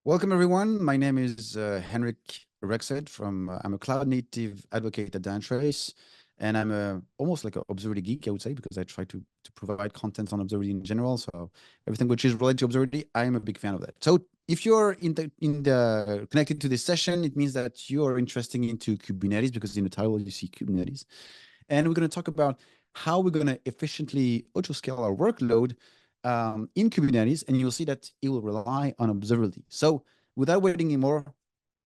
Welcome, everyone. My name is Henrik Rexed from, I'm a cloud native advocate at Dynatrace, and I'm almost like an observability geek, I would say, because I try to provide content on observability in general. So everything which is related to observability, I am a big fan of that. So if you're connected to this session, it means that you're interested into Kubernetes, because in the title you see Kubernetes. And we're going to talk about how we're going to efficiently autoscale our workload in Kubernetes, and you'll see that it will rely on observability. So without waiting anymore,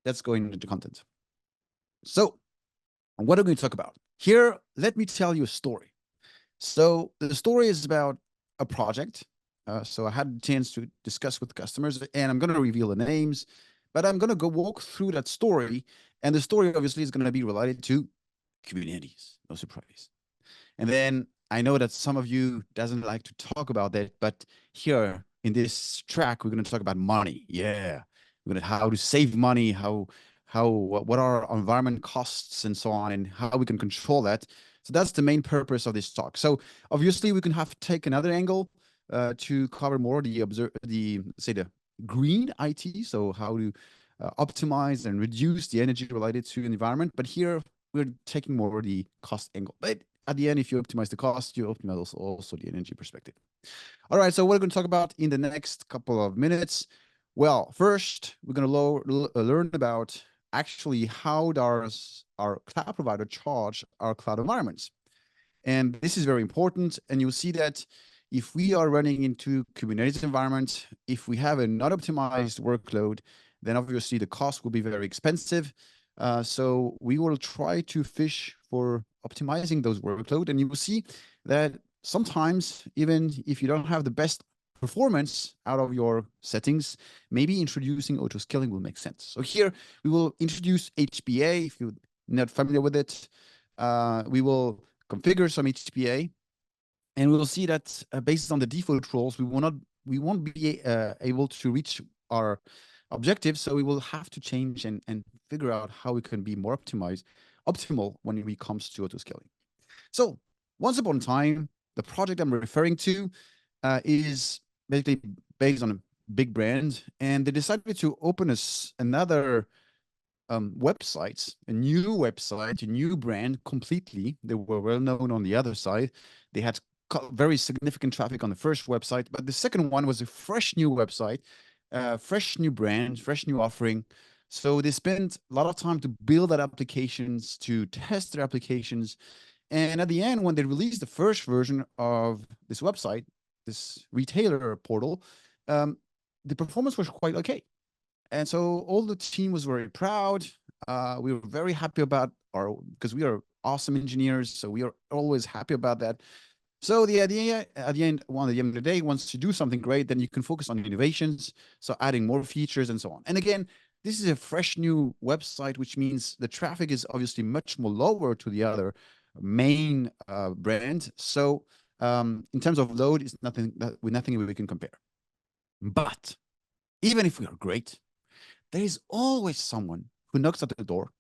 let's go into content. So what are we going to talk about? Here, let me tell you a story. So the story is about a project. So I had a chance to discuss with customers, and I'm going to reveal the names, but I'm going to go walk through that story. And the story obviously is going to be related to Kubernetes, no surprise. And then I know that some of you doesn't like to talk about that, but here in this track, we're going to talk about money. Yeah, we're going to how to save money, what are our environment costs and so on, and how we can control that. So that's the main purpose of this talk. So obviously, we can have to take another angle to cover more the green IT. So how to optimize and reduce the energy related to the environment. But here we're taking more the cost angle. But at the end, if you optimize the cost, you optimize also the energy perspective. All right, so what we're going to talk about in the next couple of minutes. Well, first, we're going to learn about actually how does our cloud provider charge our cloud environments. And this is very important. And you'll see that if we are running into Kubernetes environment, if we have a not optimized workload, then obviously the cost will be very expensive. So we will try to fish for optimizing those workload. And you will see that sometimes, even if you don't have the best performance out of your settings, maybe introducing autoscaling will make sense. So here we will introduce HPA. If you're not familiar with it, we will configure some HPA, and we'll see that based on the default roles, we won't be able to reach our objectives. So we will have to change and figure out how we can be more optimal when it comes to autoscaling. So once upon a time, the project I'm referring to is basically based on a big brand, and they decided to open another websites, a new brand completely. They were well known on the other side. They had very significant traffic on the first website, but the second one was a fresh new website, fresh new brand, fresh new offering. So they spent a lot of time to build that applications, to test their applications. And at the end, when they released the first version of this website, this retailer portal, the performance was quite okay. And so all the team was very proud. We were very happy about because we are awesome engineers. So we are always happy about that. So the idea at the end of the day, once you do something great, then you can focus on innovations. So adding more features and so on. And again, this is a fresh new website, which means the traffic is obviously much more lower to the other main brand. So in terms of load, it's nothing we can compare. But even if we are great, there is always someone who knocks at the door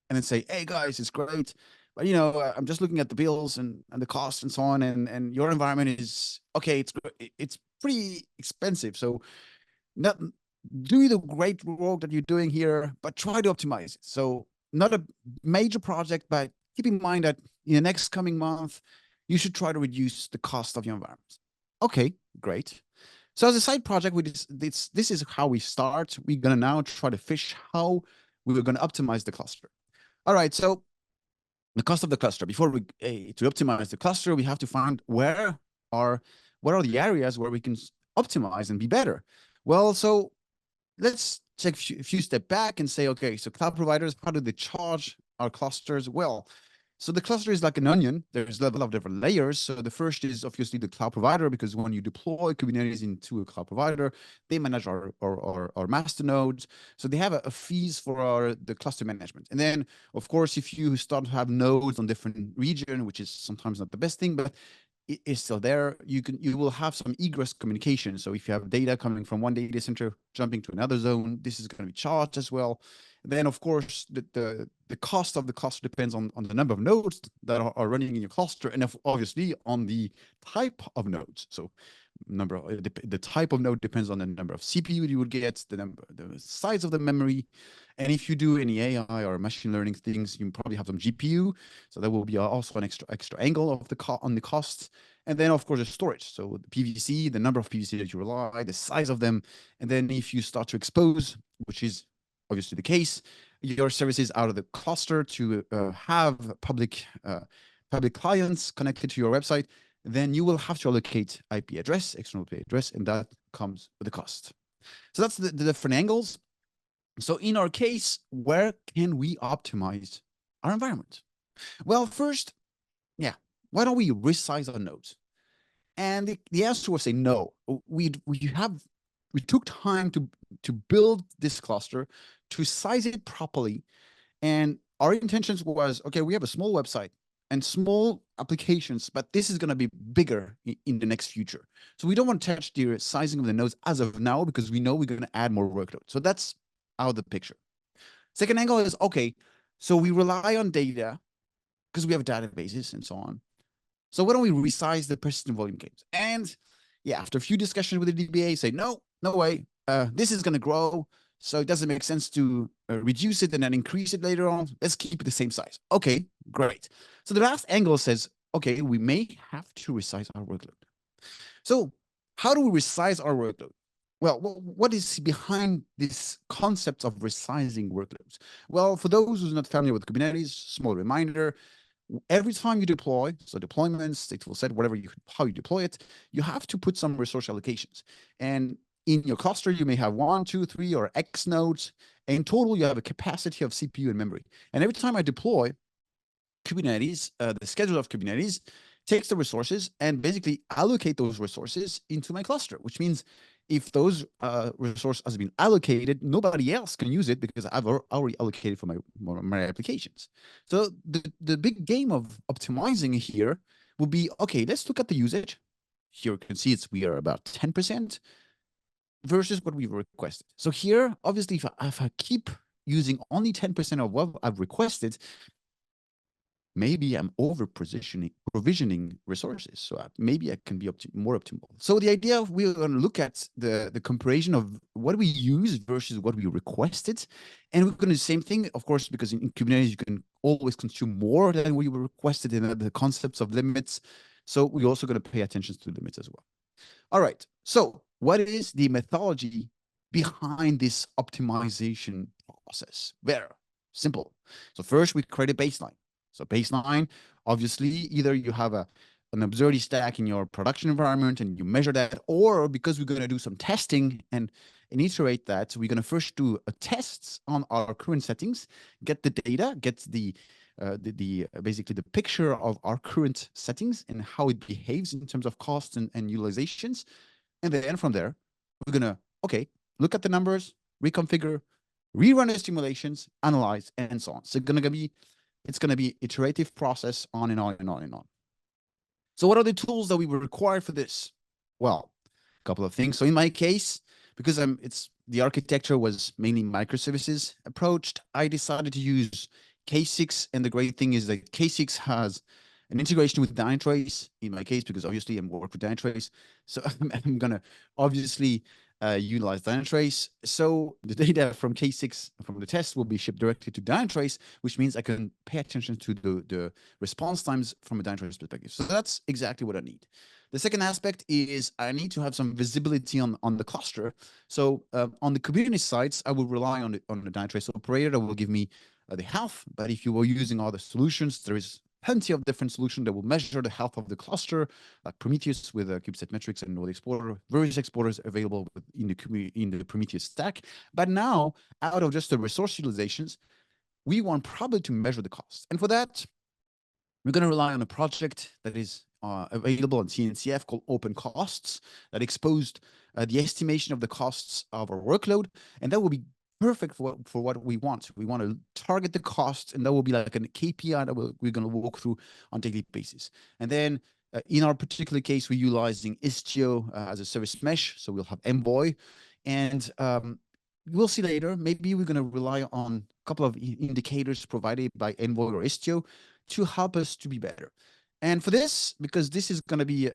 and then say, hey guys, it's great, but I'm just looking at the bills and the costs and so on, and your environment is okay, it's pretty expensive, so not do the great work that you're doing here, but try to optimize it. So not a major project, but keep in mind that in the next coming month you should try to reduce the cost of your environment. Okay, great. So as a side project, this is how we start. We're going to now try to fish how we were going to optimize the cluster. All right, so the cost of the cluster. Before to optimize the cluster, we have to find what are the areas where we can optimize and be better. Well, so let's take a few steps back and say, okay, so cloud providers, how do they charge our clusters? Well, so the cluster is like an onion. There's a level of different layers. So the first is obviously the cloud provider, because when you deploy Kubernetes into a cloud provider, they manage our master nodes. So they have a fees for the cluster management. And then, of course, if you start to have nodes on different region, which is sometimes not the best thing, but it is still there, you will have some egress communication. So if you have data coming from one data center jumping to another zone, this is going to be charged as well. Then, of course, the cost of the cluster depends on the number of nodes that are running in your cluster, and obviously on the type of nodes. So the type of node depends on the number of CPU you would get, the size of the memory, and if you do any AI or machine learning things, you probably have some GPU, so that will be also an extra angle of on the costs. And then, of course, the storage. So the PVC, the number of PVC that you rely, the size of them, and then if you start to expose, which is obviously the case, your services out of the cluster to have public clients connected to your website, then you will have to allocate IP address, external IP address, and that comes with a cost. So that's the different angles. So in our case, where can we optimize our environment? Well, first, why don't we resize our nodes? And the answer was say no. We took time to build this cluster, to size it properly, and our intentions was, okay, we have a small website and small applications, but this is going to be bigger in the next future. So we don't want to touch the sizing of the nodes as of now, because we know we're going to add more workload. So that's out of the picture. Second angle is, okay, so we rely on data because we have databases and so on. So why don't we resize the persistent volume games? And yeah, after a few discussions with the DBA, say, no way, this is going to grow. So it doesn't make sense to reduce it and then increase it later on. Let's keep it the same size. Okay, great. So the last angle says, okay, we may have to resize our workload. So how do we resize our workload? Well, what is behind this concept of resizing workloads? Well, for those who's not familiar with Kubernetes, small reminder, every time you deploy, so deployments, stateful set, how you deploy it, you have to put some resource allocations. And in your cluster, you may have 1, 2, 3, or X nodes. In total, you have a capacity of CPU and memory. And every time I deploy Kubernetes, the schedule of Kubernetes takes the resources and basically allocate those resources into my cluster, which means if those resource has been allocated, nobody else can use it because I've already allocated for my applications. So the big game of optimizing here will be, okay, let's look at the usage. Here you can see we are about 10% versus what we requested. So here, obviously, if I keep using only 10% of what I've requested, maybe I'm provisioning resources. So maybe I can be more optimal. So the idea we're going to look at the comparison of what we use versus what we requested. And we're going to do the same thing, of course, because in Kubernetes, you can always consume more than we requested in the concepts of limits. So we're also going to pay attention to limits as well. All right. So what is the methodology behind this optimization process? Very simple. So first, we create a baseline. So baseline, obviously, either you have an observability stack in your production environment and you measure that, or because we're going to do some testing and iterate that, we're going to first do a tests on our current settings, get the data, get basically the picture of our current settings and how it behaves in terms of costs and utilizations. And then from there, we're going to, okay, look at the numbers, reconfigure, rerun the simulations, analyze, and so on. So it's going to be iterative process on and on and on and on. So what are the tools that we will require for this? Well, a couple of things. So in my case, because the architecture was mainly microservices approached, I decided to use K6. And the great thing is that K6 has an integration with Dynatrace in my case, because obviously I'm working with Dynatrace. So I'm going to obviously utilize Dynatrace. So the data from K6 from the test will be shipped directly to Dynatrace, which means I can pay attention to the response times from a Dynatrace perspective. So that's exactly what I need. The second aspect is I need to have some visibility on the cluster. So on the Kubernetes sites, I will rely on the Dynatrace operator that will give me the health. But if you were using other solutions, there is plenty of different solutions that will measure the health of the cluster, like Prometheus with Kubesat Metrics and Node Explorer, various explorers available in the Prometheus stack. But now, out of just the resource utilizations, we want probably to measure the cost. And for that, we're going to rely on a project that is available on CNCF called Open Costs that exposed the estimation of the costs of our workload. And that will be perfect for what we want. We want to target the costs, and that will be like a KPI that we're going to walk through on a daily basis. And then in our particular case, we're utilizing Istio as a service mesh. So we'll have Envoy And we'll see later. Maybe we're going to rely on a couple of indicators provided by Envoy or Istio to help us to be better. And for this, because this is going to be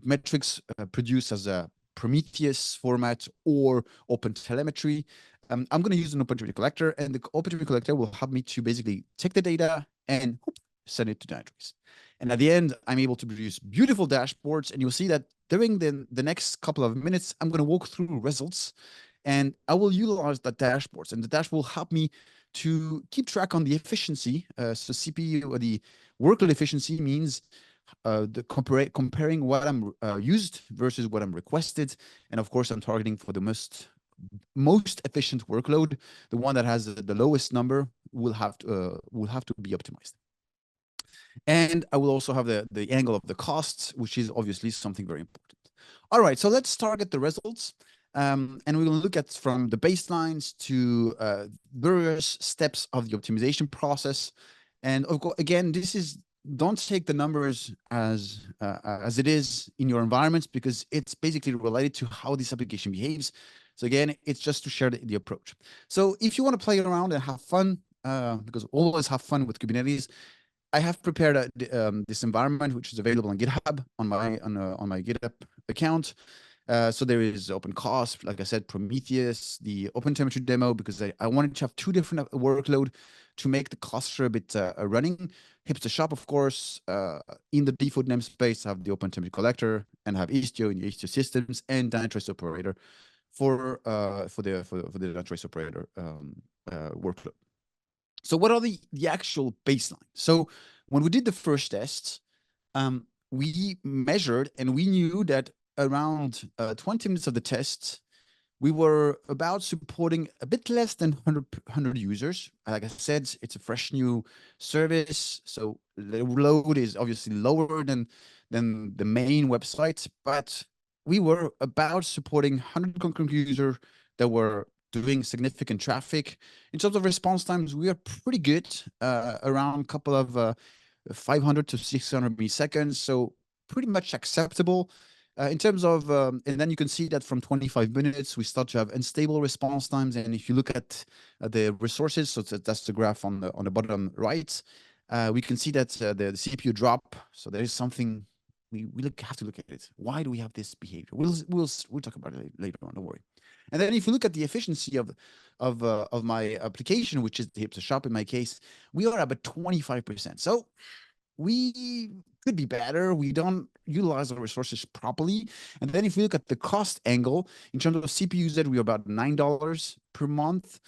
metrics produced as a Prometheus format or OpenTelemetry, I'm going to use an OpenTelemetry collector, and the OpenTelemetry collector will help me to basically take the data and send it to Dynatrace. And at the end, I'm able to produce beautiful dashboards, and you'll see that during the next couple of minutes, I'm going to walk through results, and I will utilize the dashboards, and the dashboard will help me to keep track on the efficiency. So CPU, or the workload efficiency, means comparing what I'm used versus what I'm requested. And of course, I'm targeting for the most efficient workload. The one that has the lowest number will have to be optimized. And I will also have the angle of the costs, which is obviously something very important. All right, so let's target the results. And we will look at from the baselines to various steps of the optimization process. And of course, again, don't take the numbers as it is in your environments, because it's basically related to how this application behaves. So again, it's just to share the approach. So if you want to play around and have fun, because always have fun with Kubernetes, I have prepared this environment, which is available on GitHub on my GitHub account. So there is OpenCOSP, like I said, Prometheus, the OpenTelemetry demo, because I wanted to have two different workload to make the cluster a bit running. Hipster shop, of course, in the default namespace, I have the OpenTelemetry collector, and have Istio in the Istio systems, and Dynatrace operator for the Dynatrace operator workload. So what are the actual baseline? So when we did the first tests, we measured, and we knew that around 20 minutes of the test, we were about supporting a bit less than 100 users. Like I said, it's a fresh new service, so the load is obviously lower than the main website, but we were about supporting 100 concurrent users that were doing significant traffic. In terms of response times, we are pretty good, around a couple of 500 to 600 milliseconds, so pretty much acceptable. In terms of, and then you can see that from 25 minutes, we start to have unstable response times. And if you look at the resources, so that's the graph on the bottom right, we can see that the CPU drop. So there is something we have to look at it. Why do we have this behavior? We'll talk about it later on. Don't worry. And then if you look at the efficiency of my application, which is the Hipster shop in my case, we are about 25%. So we could be better. We don't utilize our resources properly. And then if we look at the cost angle, in terms of CPU usage, we're about $9 per month.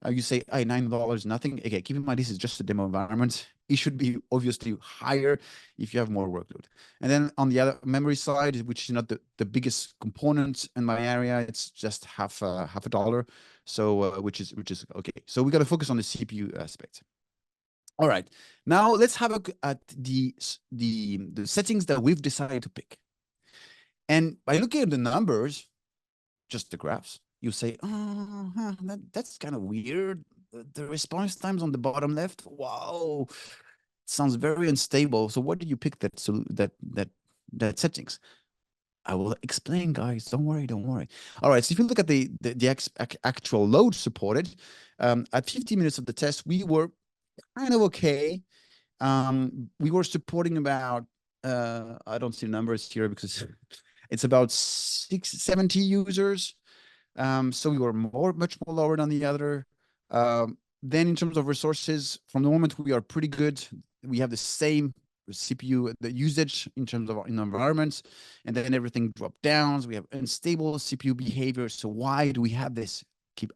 You say, hey, $9, nothing. Okay, keep in mind, this is just a demo environment. It should be obviously higher if you have more workload. And then on the other memory side, which is not the biggest component in my area, it's just half a dollar. So which is okay. So we got to focus on the CPU aspect. All right, now let's have a look at the settings that we've decided to pick. And by looking at the numbers, just the graphs, you say, oh, that's kind of weird. The response times on the bottom left, wow, sounds very unstable. So what did you pick that settings? I will explain, guys. Don't worry. All right. So if you look at the actual load supported, at 50 minutes of the test, we were kind of okay. We were supporting about, I don't see numbers here because it's about 70 users. So we were much more lower than the other. Then in terms of resources, from the moment we are pretty good, we have the same CPU, the usage in terms of in environments, and then everything dropped down. So we have unstable CPU behavior. So why do we have this?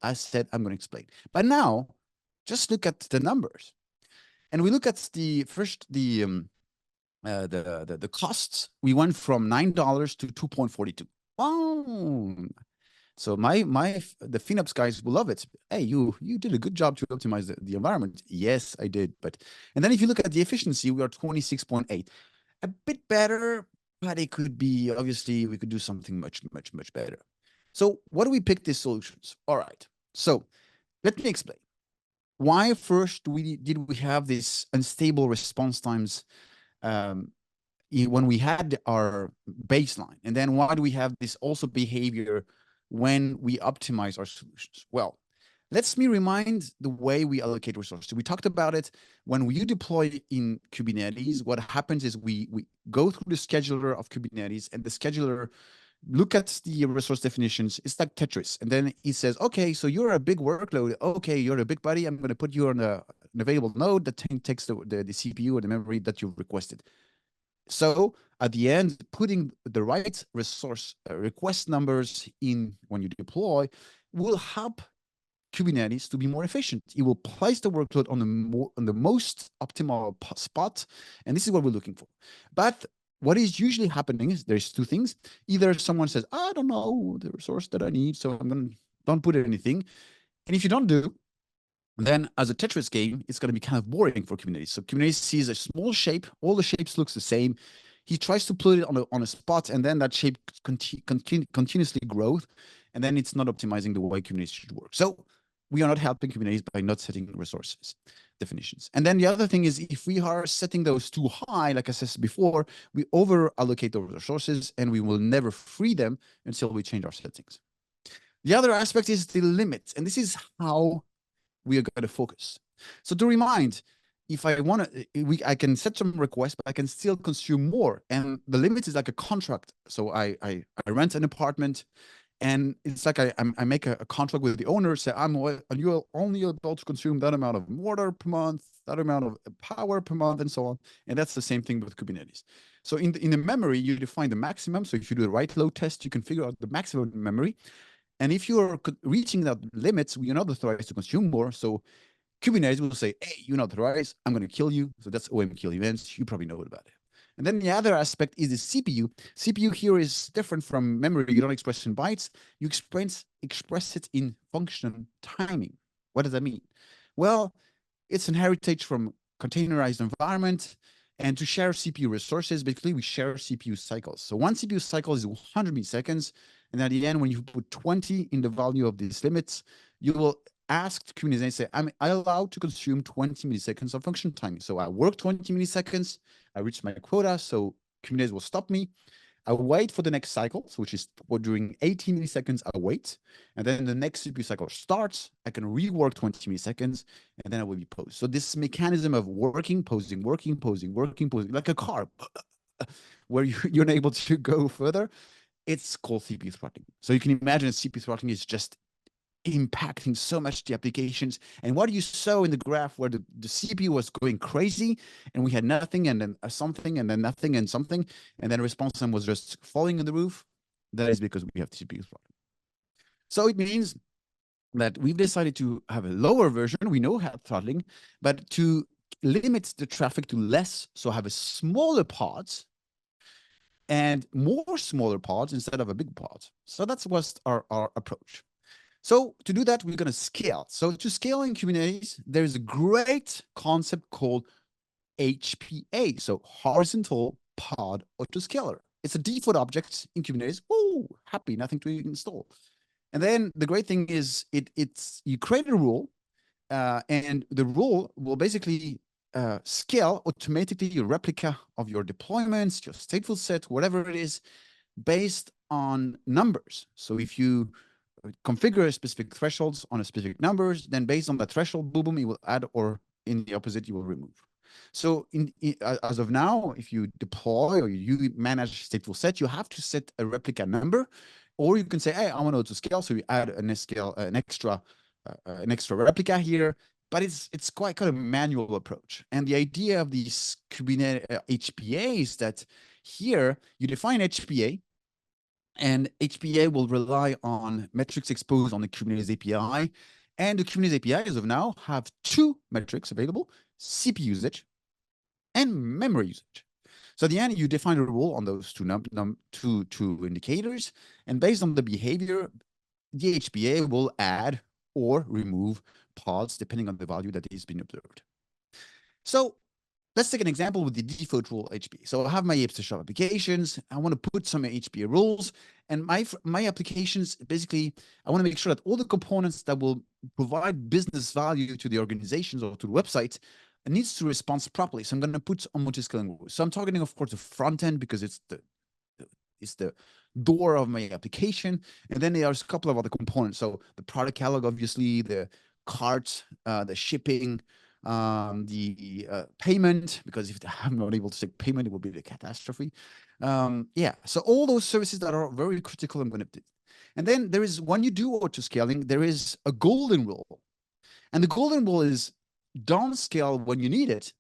I said, I'm going to explain. But now, just look at the numbers. And we look at the costs. We went from $9 to 2.42. Oh, so the FinOps guys will love it. Hey, you did a good job to optimize the environment. Yes, I did. And then if you look at the efficiency, we are 26.8, a bit better, but it could be, obviously we could do something much better. So what do we pick these solutions? All right. So let me explain. Why first did we have this unstable response times when we had our baseline? And then why do we have this also behavior when we optimize our solutions? Well, let me remind the way we allocate resources. We talked about it. When you deploy in Kubernetes, what happens is we go through the scheduler of Kubernetes, and the scheduler look at the resource definitions. It's like Tetris. And then he says, okay, so you're a big workload. Okay, you're a big buddy. I'm going to put you on an available node that takes the CPU or the memory that you've requested. So at the end, putting the right resource request numbers in when you deploy will help Kubernetes to be more efficient. It will place the workload on the most optimal spot, and this is what we're looking for. But what is usually happening is there's two things. Either someone says, I don't know the resource that I need, so don't put anything. And if you don't do, then as a Tetris game, it's going to be kind of boring for Kubernetes. So Kubernetes sees a small shape, all the shapes looks the same. He tries to put it on a spot, and then that shape continuously grows, and then it's not optimizing the way Kubernetes should work. So we are not helping Kubernetes by not setting resources definitions. And then the other thing is, if we are setting those too high, like I said before, we over allocate those resources, and we will never free them until we change our settings. The other aspect is the limits, and this is how we are going to focus. So to remind, if I want to, I can set some requests, but I can still consume more. And the limit is like a contract. So I rent an apartment, and it's like I make a contract with the owner, say you're only able to consume that amount of water per month, that amount of power per month, and so on. And that's the same thing with Kubernetes. So in the memory, you define the maximum. So if you do the write load test, you can figure out the maximum memory. And if you're reaching that limits, you're not authorized to consume more. So Kubernetes will say, hey, you're not authorized, I'm going to kill you. So that's OM kill events. You probably know about it. And then the other aspect is the CPU. CPU here is different from memory. You don't express in bytes. You express it in function timing. What does that mean? Well, it's an heritage from containerized environment. And to share CPU resources, basically, we share CPU cycles. So one CPU cycle is 100 milliseconds. And at the end, when you put 20 in the value of these limits, you will ask Kubernetes and say, am I allowed to consume 20 milliseconds of function timing? So I work 20 milliseconds, I reach my quota, so Kubernetes will stop me. I wait for the next cycle, so which is during 18 milliseconds, I wait. And then the next CPU cycle starts, I can rework 20 milliseconds, and then I will be posed. So this mechanism of working, posing, working, posing, working, posing, like a car, where you're able to go further, it's called CPU throttling. So you can imagine CPU throttling is just impacting so much the applications. And what you saw in the graph where the CPU was going crazy and we had nothing and then something and then nothing and something, and then response time was just falling on the roof, that is because we have CPU throttling. So it means that we've decided to have a lower version. We know how throttling, but to limit the traffic to less, so have a smaller pods and more smaller pods instead of a big pod. So that's what's our approach. So to do that, we're going to scale. So to scale in Kubernetes, there's a great concept called HPA, so horizontal pod autoscaler. It's a default object in Kubernetes. Woo, happy, nothing to install. And then the great thing is you create a rule, and the rule will basically scale automatically your replica of your deployments, your stateful set, whatever it is, based on numbers. So if you configure specific thresholds on a specific numbers, then based on the threshold, boom, it will add, or in the opposite, you will remove. So as of now, if you deploy or you manage stateful set, you have to set a replica number, or you can say, hey, I want to autoscale, so you add an extra replica here. But it's quite kind of a manual approach. And the idea of these Kubernetes HPA is that here you define HPA, and HPA will rely on metrics exposed on the Kubernetes API. And the Kubernetes API, as of now, have two metrics available: CPU usage and memory usage. So at the end, you define a rule on those two indicators. And based on the behavior, the HPA will add or remove pods depending on the value that is being observed. So let's take an example with the default rule HPA. So I have my shop applications. I want to put some HPA rules, and my applications, basically, I want to make sure that all the components that will provide business value to the organizations or to the website needs to respond properly. So I'm going to put on autoscaling rules. So I'm targeting, of course, the front end because it's the door of my application. And then there's a couple of other components. So the product catalog, obviously, the cart, the shipping, the payment, because if I'm not able to take payment, it will be the catastrophe. Yeah, so all those services that are very critical, I'm going to do. And then there is, when you do autoscaling, there is a golden rule. And the golden rule is don't scale when you need it.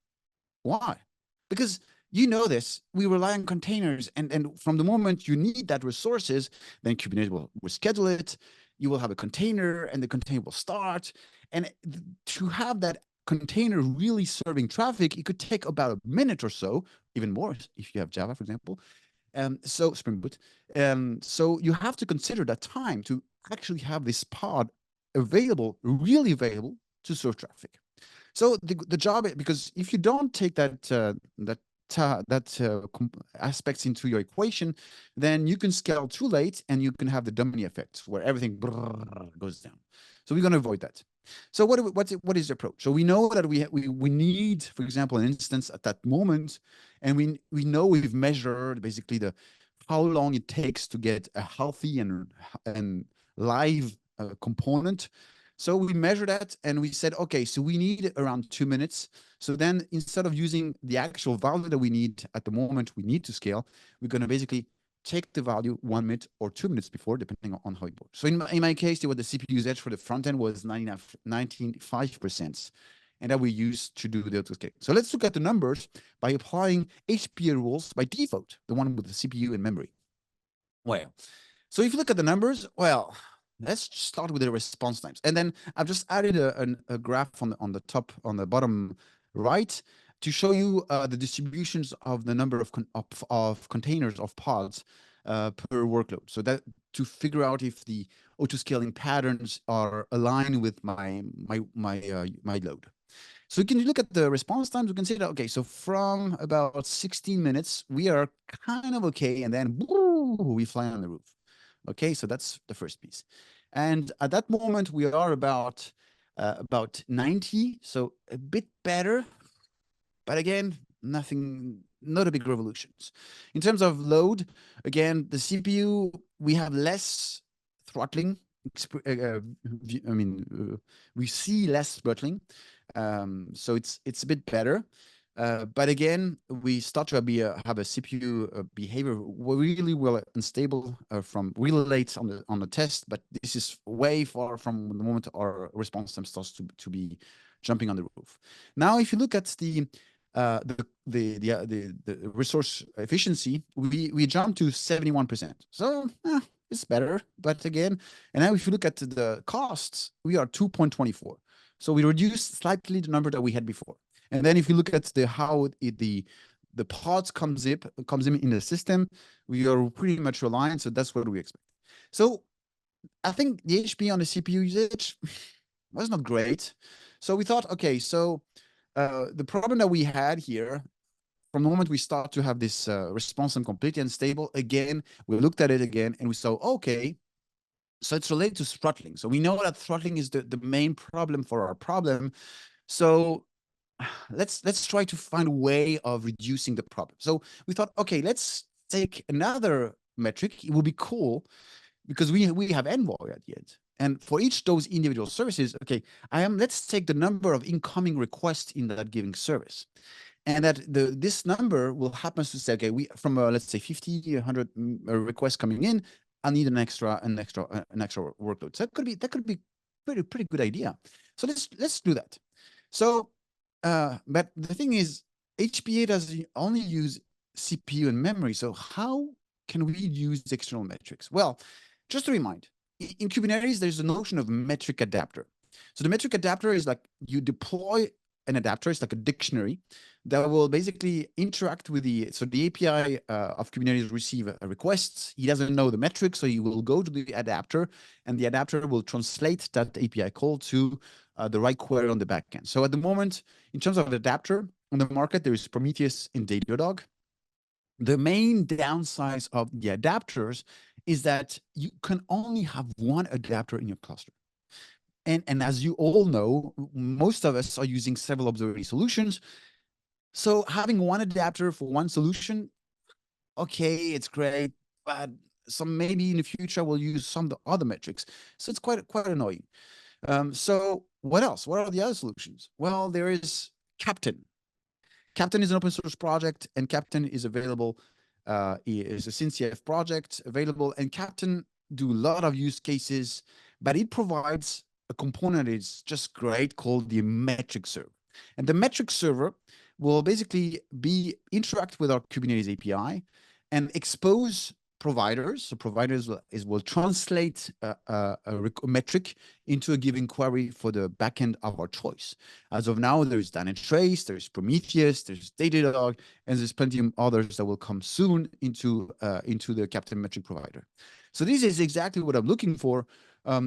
Why? Because you know this, we rely on containers. And from the moment you need that resources, then Kubernetes will schedule it. You will have a container and the container will start. And to have that container really serving traffic, it could take about a minute or so, even more if you have Java, for example. So Spring Boot. So you have to consider that time to actually have this pod available, really available to serve traffic. So the job, because if you don't take that aspects into your equation, then you can scale too late and you can have the dummy effect where everything goes down. So we're going to avoid that. So what is the approach? So we know that we need, for example, an instance at that moment, and we know we've measured basically how long it takes to get a healthy and live component. So we measured that and we said, okay, so we need around 2 minutes. So then instead of using the actual value that we need at the moment we need to scale, we're going to basically take the value 1 minute or 2 minutes before, depending on how it works. So in my case, what the CPU usage for the front end was 95%. And that we use to do the autoscaling. So let's look at the numbers by applying HPA rules by default, the one with the CPU and memory. Well, so if you look at the numbers, well, let's start with the response times. And then I've just added a graph on the bottom right to show you the distributions of the number of containers, of pods per workload. So that to figure out if the autoscaling patterns are aligned with my load. So you can look at the response times. We can say that, okay, so from about 16 minutes, we are kind of okay. And then we fly on the roof. Okay, so that's the first piece. And at that moment, we are about 90, so a bit better. But again, not a big revolutions. In terms of load, again, the CPU, we have less throttling. We see less throttling. So it's a bit better. But again, we start to have a CPU behavior really well unstable from really late on the test. But this is way far from the moment our response time starts to be jumping on the roof. Now, if you look at the resource efficiency, we jump to 71%. So it's better. But again, and now if you look at the costs, we are 2.24. So we reduced slightly the number that we had before. And then if you look at how the pods comes in the system, we are pretty much aligned. So that's what we expect. So I think the HP on the CPU usage was not great. So we thought, okay, so the problem that we had here, from the moment we start to have this response time completely unstable, again, we looked at it again and we saw, okay, so it's related to throttling. So we know that throttling is the main problem for our problem. So let's try to find a way of reducing the problem. So we thought, okay, let's take another metric. It will be cool because we have envoy at the end. And for each those individual services, okay, let's take the number of incoming requests in that given service. And that this number will happen to say, okay, from let's say 50, 100 requests coming in, I need an extra workload. So that could be pretty good idea. So let's do that. So, but the thing is, HPA does only use CPU and memory. So how can we use external metrics? Well, just to remind, in Kubernetes, there's a notion of metric adapter. So the metric adapter is like you deploy an adapter. It's like a dictionary that will basically interact with the API of Kubernetes receive a request. He doesn't know the metric, so he will go to the adapter, and the adapter will translate that API call to the right query on the backend. So at the moment, in terms of adapter on the market, there is Prometheus and Datadog. The main downside of the adapters is that you can only have one adapter in your cluster. And as you all know, most of us are using several observability solutions. So having one adapter for one solution, okay, it's great, but Some maybe in the future we'll use some of the other metrics. So it's quite annoying. So what else? What are the other solutions? Well, there is Captain. Captain is an open source project, and Captain is available. Is a SynCF project available, and Captain do a lot of use cases, but it provides a component that is just great called the metric server. And the metric server will basically interact with our Kubernetes API and expose providers. So providers will translate a metric into a given query for the backend of our choice. As of now, there's Dynatrace, there's Prometheus, there's Datadog, and there's plenty of others that will come soon into the Captain metric provider. So this is exactly what I'm looking for.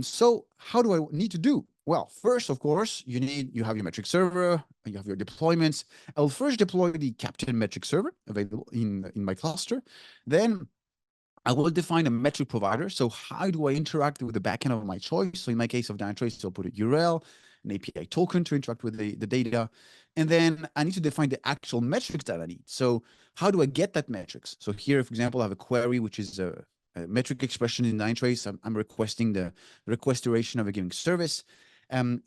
So how do I need to do? Well, first, of course, you have your metric server, you have your deployments. I'll first deploy the Captain metric server available in my cluster. Then I will define a metric provider. So how do I interact with the backend of my choice? So in my case of Dynatrace, I'll put a URL, an API token to interact with the data. And then I need to define the actual metrics that I need. So how do I get that metrics? So here, for example, I have a query, which is a metric expression in Dynatrace. I'm requesting the request duration of a given service. And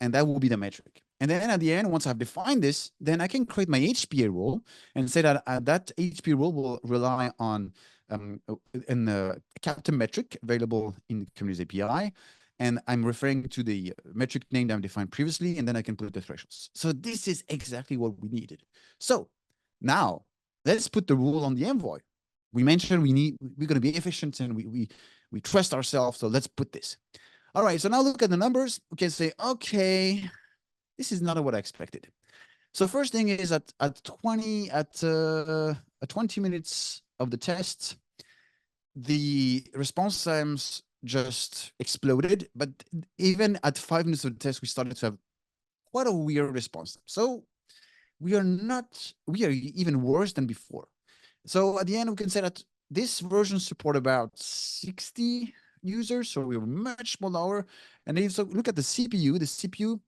that will be the metric. And then at the end, once I've defined this, then I can create my HPA rule and say that that HPA rule will rely on a Captain metric available in the Kubernetes API. And I'm referring to the metric name that I've defined previously, and then I can put the thresholds. So this is exactly what we needed. So now let's put the rule on the envoy. We mentioned we're going to be efficient and we trust ourselves. So let's put this. All right, so now look at the numbers. We can say, okay, this is not what I expected. So first thing is at 20 minutes of the test, the response times just exploded. But even at 5 minutes of the test, we started to have quite a weird response. So we are even worse than before. So at the end, we can say that this version support about 60 users, so we were much more lower. And if so look at the CPU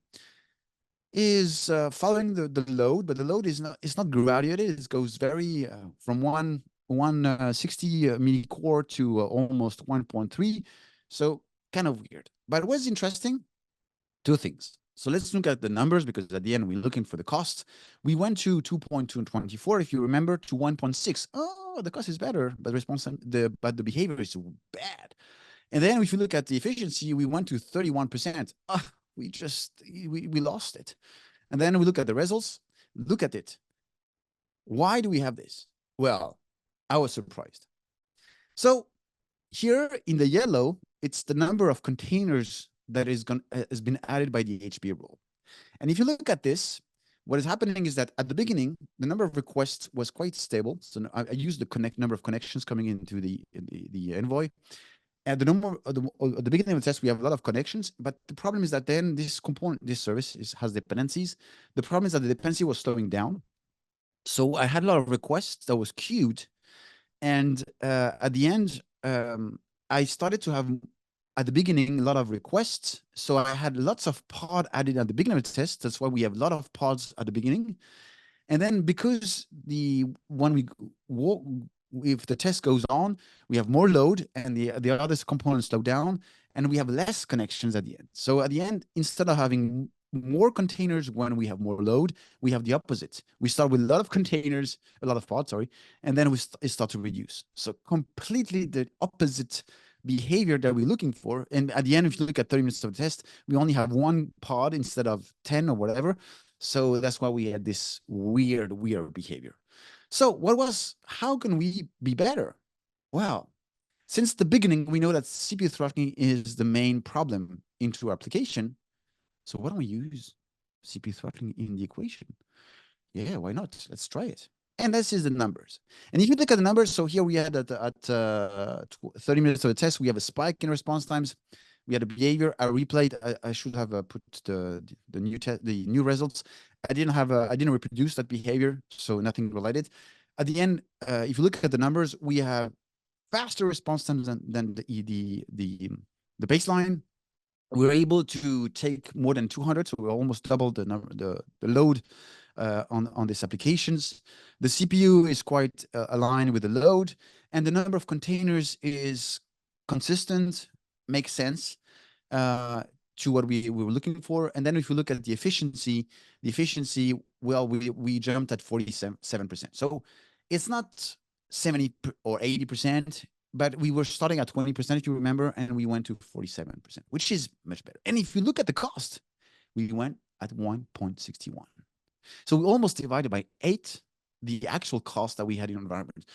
is following the load, but the load is not graduated. It goes very from 160 milli core to almost 1.3. So kind of weird. But what's interesting? Two things. So let's look at the numbers, because at the end, we're looking for the cost. We went to 2.2 and 24, if you remember, to 1.6. Oh, the cost is better, but but the behavior is bad. And then if you look at the efficiency, we went to 31%. We lost it. And then we look at the results. Look at it. Why do we have this? Well, I was surprised. So here in the yellow, it's the number of containers that has been added by the HPA rule. And if you look at this, what is happening is that at the beginning, the number of requests was quite stable. So I used the number of connections coming into the envoy. At the beginning of the test, we have a lot of connections, but the problem is that then this service has dependencies. The problem is that the dependency was slowing down. So I had a lot of requests that was queued. And at the end, I started to have, at the beginning, a lot of requests. So I had lots of pod added at the beginning of the test. That's why we have a lot of pods at the beginning. And then because if the test goes on, we have more load and the other components slow down, and we have less connections at the end. So at the end, instead of having more containers when we have more load, we have the opposite. We start with a lot of containers, a lot of pods, sorry, and then it starts to reduce. So completely the opposite behavior that we're looking for. And at the end, if you look at 30 minutes of the test, we only have one pod instead of 10 or whatever. So that's why we had this weird behavior. So how can we be better? Well, since the beginning, we know that CPU throttling is the main problem into our application. So why don't we use CPU throttling in the equation? Yeah, why not? Let's try it. And this is the numbers. And if you look at the numbers, so here we had at 30 minutes of the test, we have a spike in response times. We had a behavior. I replayed. I should have put the new results. I didn't reproduce that behavior, so nothing related. At the end, if you look at the numbers, we have faster response times than the baseline. We're able to take more than 200, so we almost doubled the load on these applications. The CPU is quite aligned with the load, and the number of containers is consistent, makes sense to what we were looking for. And then if you look at the efficiency, well, we jumped at 47%. So it's not 70 or 80%, but we were starting at 20%, if you remember, and we went to 47%, which is much better. And if you look at the cost, we went at 1.61. So we almost divided by 8 the actual cost that we had in our environment.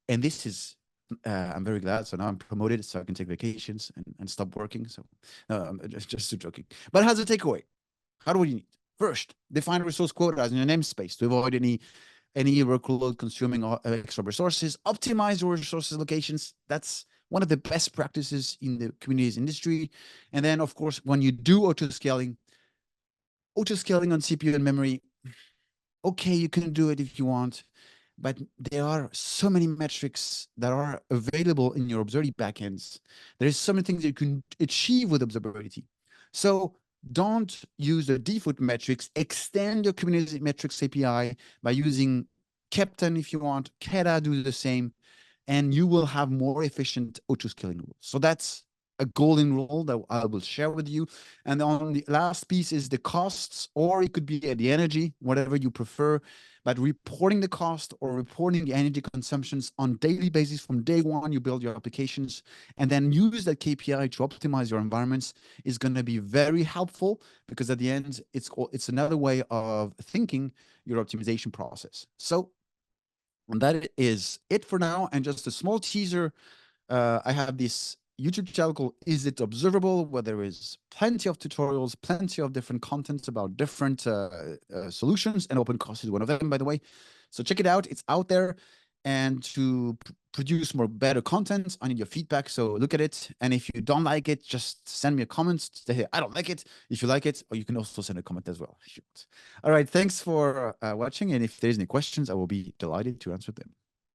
And this is, I'm very glad. So now I'm promoted, so I can take vacations and stop working. So I'm just joking. But as a takeaway, how do we need? First, define resource quotas in your namespace to avoid any workload consuming extra resources. Optimize your resources locations. That's one of the best practices in the Kubernetes industry. And then, of course, when you do autoscaling on CPU and memory, okay, you can do it if you want, but there are so many metrics that are available in your observability backends. There is so many things that you can achieve with observability. So don't use the default metrics. Extend your Kubernetes metrics API by using Captain if you want. Kata, do the same, and you will have more efficient autoscaling rules. So that's a golden rule that I will share with you. And on the last piece is the costs, or it could be the energy, whatever you prefer. But reporting the cost or reporting the energy consumptions on daily basis from day one, you build your applications, and then use that KPI to optimize your environments is going to be very helpful, because at the end, it's another way of thinking your optimization process. So that is it for now. And just a small teaser, I have this YouTube channel called Is It Observable, where there is plenty of tutorials, plenty of different contents about different solutions, and OpenCost is one of them, by the way. So check it out. It's out there. And to produce better content, I need your feedback. So look at it. And if you don't like it, just send me a comment. Say, hey, I don't like it. If you like it, or you can also send a comment as well. All right. Thanks for watching. And if there's any questions, I will be delighted to answer them.